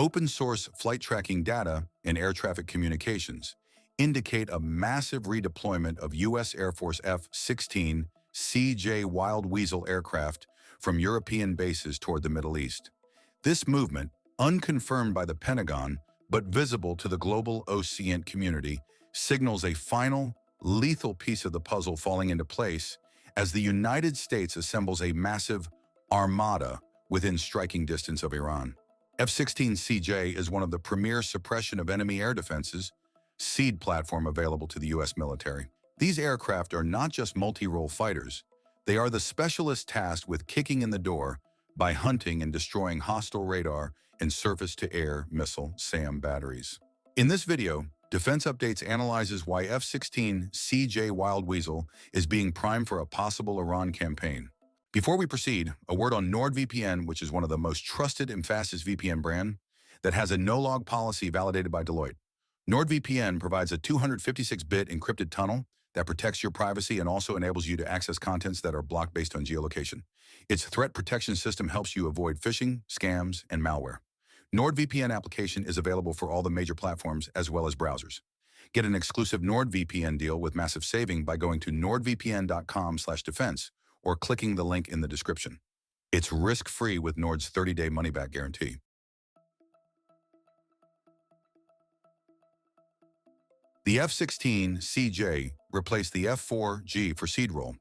Open-source flight tracking data and air traffic communications indicate a massive redeployment of U.S. Air Force F-16CJ Wild Weasel aircraft from European bases toward the Middle East. This movement, unconfirmed by the Pentagon but visible to the global OSINT community, signals a final, lethal piece of the puzzle falling into place as the United States assembles a massive armada within striking distance of Iran. F-16CJ is one of the premier suppression of enemy air defenses SEAD platform available to the U.S. military. These aircraft are not just multi-role fighters. They are the specialists tasked with kicking in the door by hunting and destroying hostile radar and surface-to-air missile SAM batteries. In this video, Defense Updates analyzes why F-16CJ Wild Weasel is being primed for a possible Iran campaign. Before we proceed, a word on NordVPN, which is one of the most trusted and fastest VPN brand that has a no-log policy validated by Deloitte. NordVPN provides a 256-bit encrypted tunnel that protects your privacy and also enables you to access contents that are blocked based on geolocation. Its threat protection system helps you avoid phishing, scams, and malware. NordVPN application is available for all the major platforms as well as browsers. Get an exclusive NordVPN deal with massive saving by going to nordvpn.com/defense or clicking the link in the description. It's risk-free with Nord's 30-day money-back guarantee. The F-16CJ replaced the F-4G for seed role.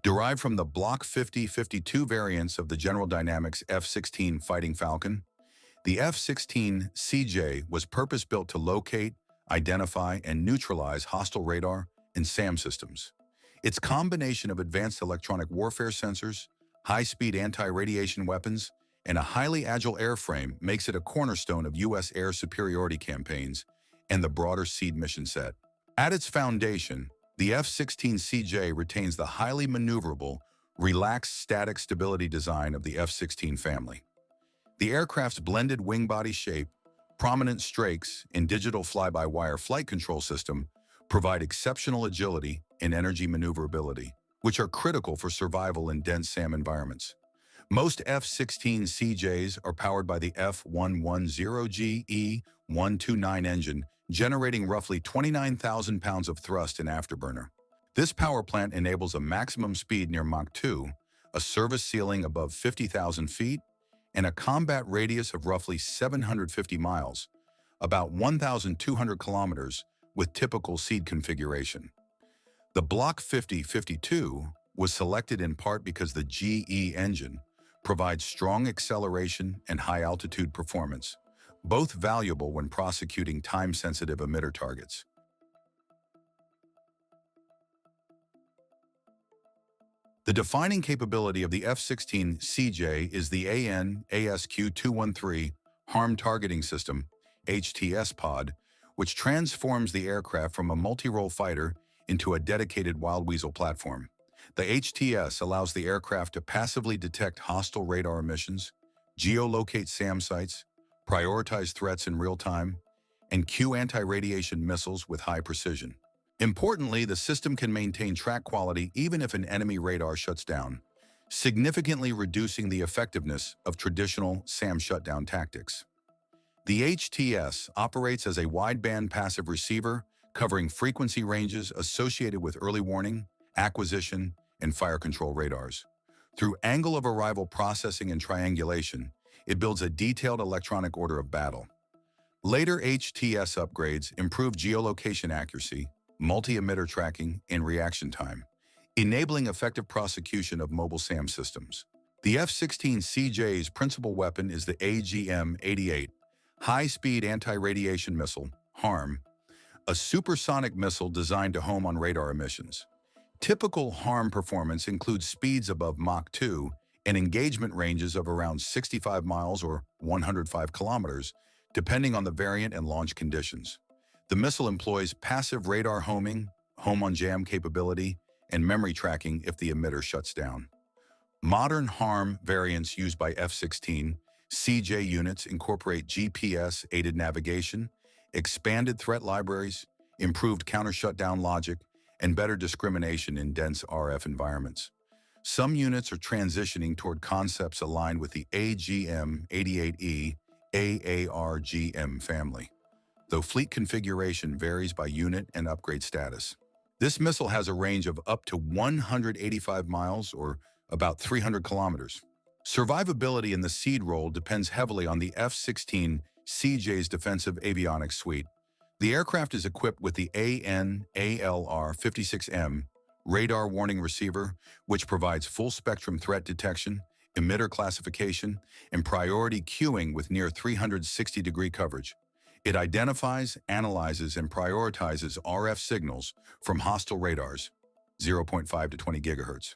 Derived from the Block 50-52 variants of the General Dynamics F-16 Fighting Falcon, the F-16CJ was purpose-built to locate, identify, and neutralize hostile radar and SAM systems. Its combination of advanced electronic warfare sensors, high-speed anti-radiation weapons, and a highly agile airframe makes it a cornerstone of U.S. air superiority campaigns and the broader SEAD mission set. At its foundation, the F-16CJ retains the highly maneuverable, relaxed static stability design of the F-16 family. The aircraft's blended wing-body shape, prominent strakes, and digital fly-by-wire flight control system provide exceptional agility and energy maneuverability, which are critical for survival in dense SAM environments. Most F-16CJs are powered by the F110GE129 engine, generating roughly 29,000 pounds of thrust and afterburner. This power plant enables a maximum speed near Mach 2, a service ceiling above 50,000 feet, and a combat radius of roughly 750 miles, about 1,200 kilometers, with typical SEAD configuration. The Block 50-52 was selected in part because the GE engine provides strong acceleration and high-altitude performance, both valuable when prosecuting time-sensitive emitter targets. The defining capability of the F-16CJ is the AN/ASQ-213 Harm Targeting System, HTS pod, which transforms the aircraft from a multi-role fighter into a dedicated Wild Weasel platform. The HTS allows the aircraft to passively detect hostile radar emissions, geolocate SAM sites, prioritize threats in real time, and cue anti-radiation missiles with high precision. Importantly, the system can maintain track quality even if an enemy radar shuts down, significantly reducing the effectiveness of traditional SAM shutdown tactics. The HTS operates as a wideband passive receiver, covering frequency ranges associated with early warning, acquisition, and fire control radars. Through angle of arrival processing and triangulation, it builds a detailed electronic order of battle. Later HTS upgrades improve geolocation accuracy, multi-emitter tracking, and reaction time, enabling effective prosecution of mobile SAM systems. The F-16CJ's principal weapon is the AGM-88, high-speed anti-radiation missile, HARM, a supersonic missile designed to home on radar emissions. Typical HARM performance includes speeds above Mach 2 and engagement ranges of around 65 miles or 105 kilometers, depending on the variant and launch conditions. The missile employs passive radar homing, home-on-jam capability, and memory tracking if the emitter shuts down. Modern HARM variants used by F-16CJ units incorporate GPS-aided navigation, expanded threat libraries, improved counter-shutdown logic, and better discrimination in dense RF environments. Some units are transitioning toward concepts aligned with the AGM-88E AARGM family, though fleet configuration varies by unit and upgrade status. This missile has a range of up to 185 miles or about 300 kilometers. Survivability in the seed role depends heavily on the F-16CJ's defensive avionics suite. The aircraft is equipped with the ANALR-56M radar warning receiver, which provides full-spectrum threat detection, emitter classification, and priority queuing with near 360-degree coverage. It identifies, analyzes, and prioritizes RF signals from hostile radars, 0.5 to 20 gigahertz,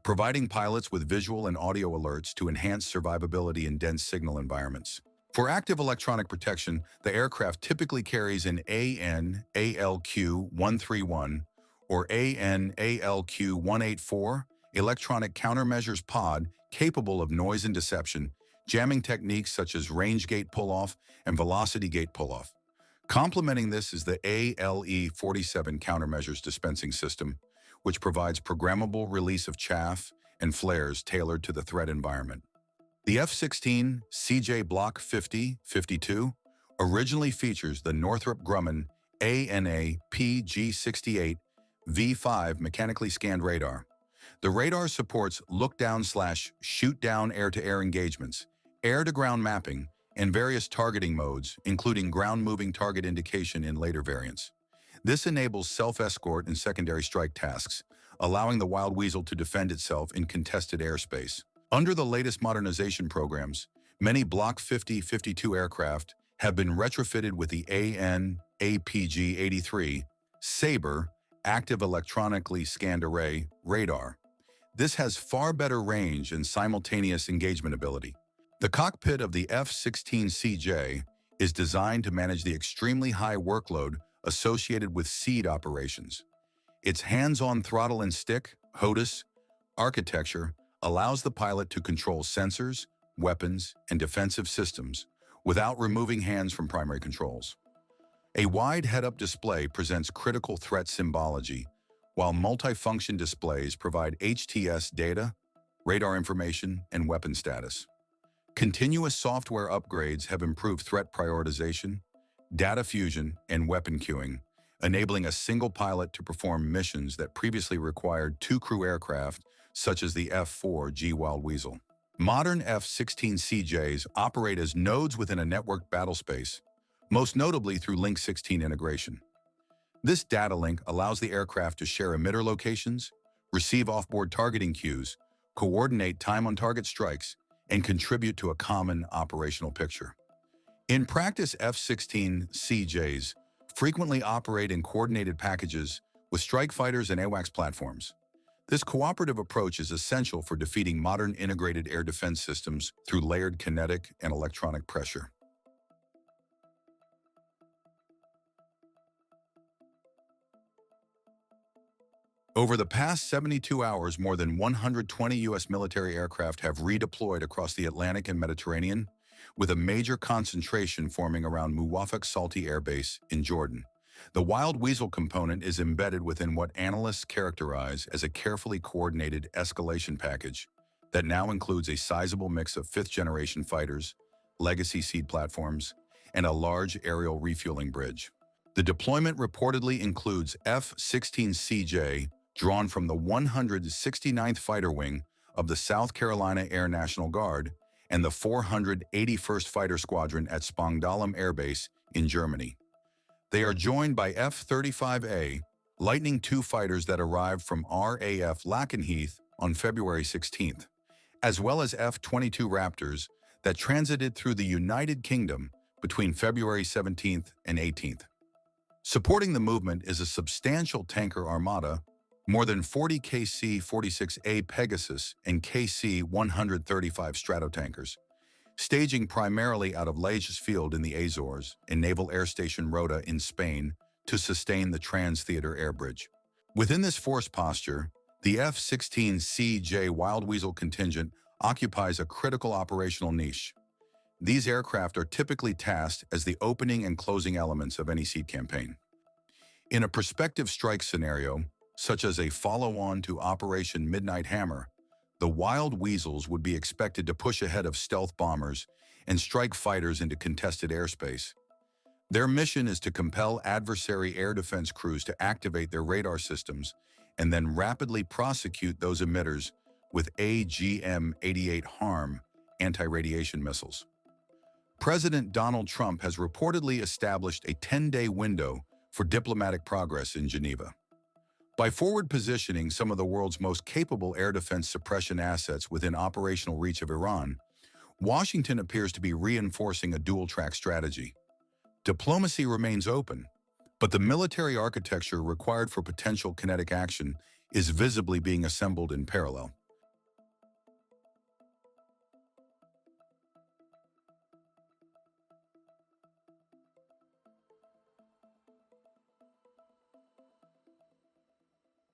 providing pilots with visual and audio alerts to enhance survivability in dense signal environments. For active electronic protection, the aircraft typically carries an AN/ALQ-131 or AN/ALQ-184 electronic countermeasures pod capable of noise and deception, jamming techniques such as range gate pull-off and velocity gate pull-off. Complementing this is the ALE-47 countermeasures dispensing system, which provides programmable release of chaff and flares tailored to the threat environment. The F-16CJ Block 50-52 originally features the Northrop Grumman ANA-PG-68 V5 mechanically scanned radar. The radar supports look-down/shoot-down air-to-air engagements, air-to-ground mapping, and various targeting modes, including ground-moving target indication in later variants. This enables self-escort and secondary strike tasks, allowing the Wild Weasel to defend itself in contested airspace. Under the latest modernization programs, many Block 50-52 aircraft have been retrofitted with the AN/APG-83 Sabre active electronically scanned array radar. This has far better range and simultaneous engagement ability. The cockpit of the F-16CJ is designed to manage the extremely high workload associated with SEAD operations. Its hands-on throttle and stick, HOTAS, architecture allows the pilot to control sensors, weapons, and defensive systems without removing hands from primary controls. A wide head-up display presents critical threat symbology, while multifunction displays provide HTS data, radar information, and weapon status. Continuous software upgrades have improved threat prioritization, data fusion, and weapon queuing, enabling a single pilot to perform missions that previously required two crew aircraft, such as the F-4G Wild Weasel. Modern F-16CJs operate as nodes within a networked battlespace, most notably through Link 16 integration. This data link allows the aircraft to share emitter locations, receive offboard targeting cues, coordinate time-on-target strikes, and contribute to a common operational picture. In practice, F-16CJs frequently operate in coordinated packages with strike fighters and AWACS platforms. This cooperative approach is essential for defeating modern integrated air defense systems through layered kinetic and electronic pressure. Over the past 72 hours, more than 120 U.S. military aircraft have redeployed across the Atlantic and Mediterranean, with a major concentration forming around Muwafaq Salti Air Base in Jordan. The Wild Weasel component is embedded within what analysts characterize as a carefully coordinated escalation package that now includes a sizable mix of fifth-generation fighters, legacy seed platforms, and a large aerial refueling bridge. The deployment reportedly includes F-16CJ, drawn from the 169th Fighter Wing of the South Carolina Air National Guard and the 481st Fighter Squadron at Spangdahlem Air Base in Germany. They are joined by F-35A, Lightning II fighters that arrived from RAF Lakenheath on February 16th, as well as F-22 Raptors that transited through the United Kingdom between February 17th and 18th. Supporting the movement is a substantial tanker armada, more than 40 KC-46A Pegasus and KC-135 Stratotankers, staging primarily out of Lajes Field in the Azores and Naval Air Station Rota in Spain to sustain the Trans-Theater Air Bridge. Within this force posture, the F-16CJ Wild Weasel contingent occupies a critical operational niche. These aircraft are typically tasked as the opening and closing elements of any seed campaign. In a prospective strike scenario, such as a follow-on to Operation Midnight Hammer, the Wild Weasels would be expected to push ahead of stealth bombers and strike fighters into contested airspace. Their mission is to compel adversary air defense crews to activate their radar systems and then rapidly prosecute those emitters with AGM-88 HARM anti-radiation missiles. President Donald Trump has reportedly established a 10-day window for diplomatic progress in Geneva. By forward positioning some of the world's most capable air defense suppression assets within operational reach of Iran, Washington appears to be reinforcing a dual-track strategy. Diplomacy remains open, but the military architecture required for potential kinetic action is visibly being assembled in parallel.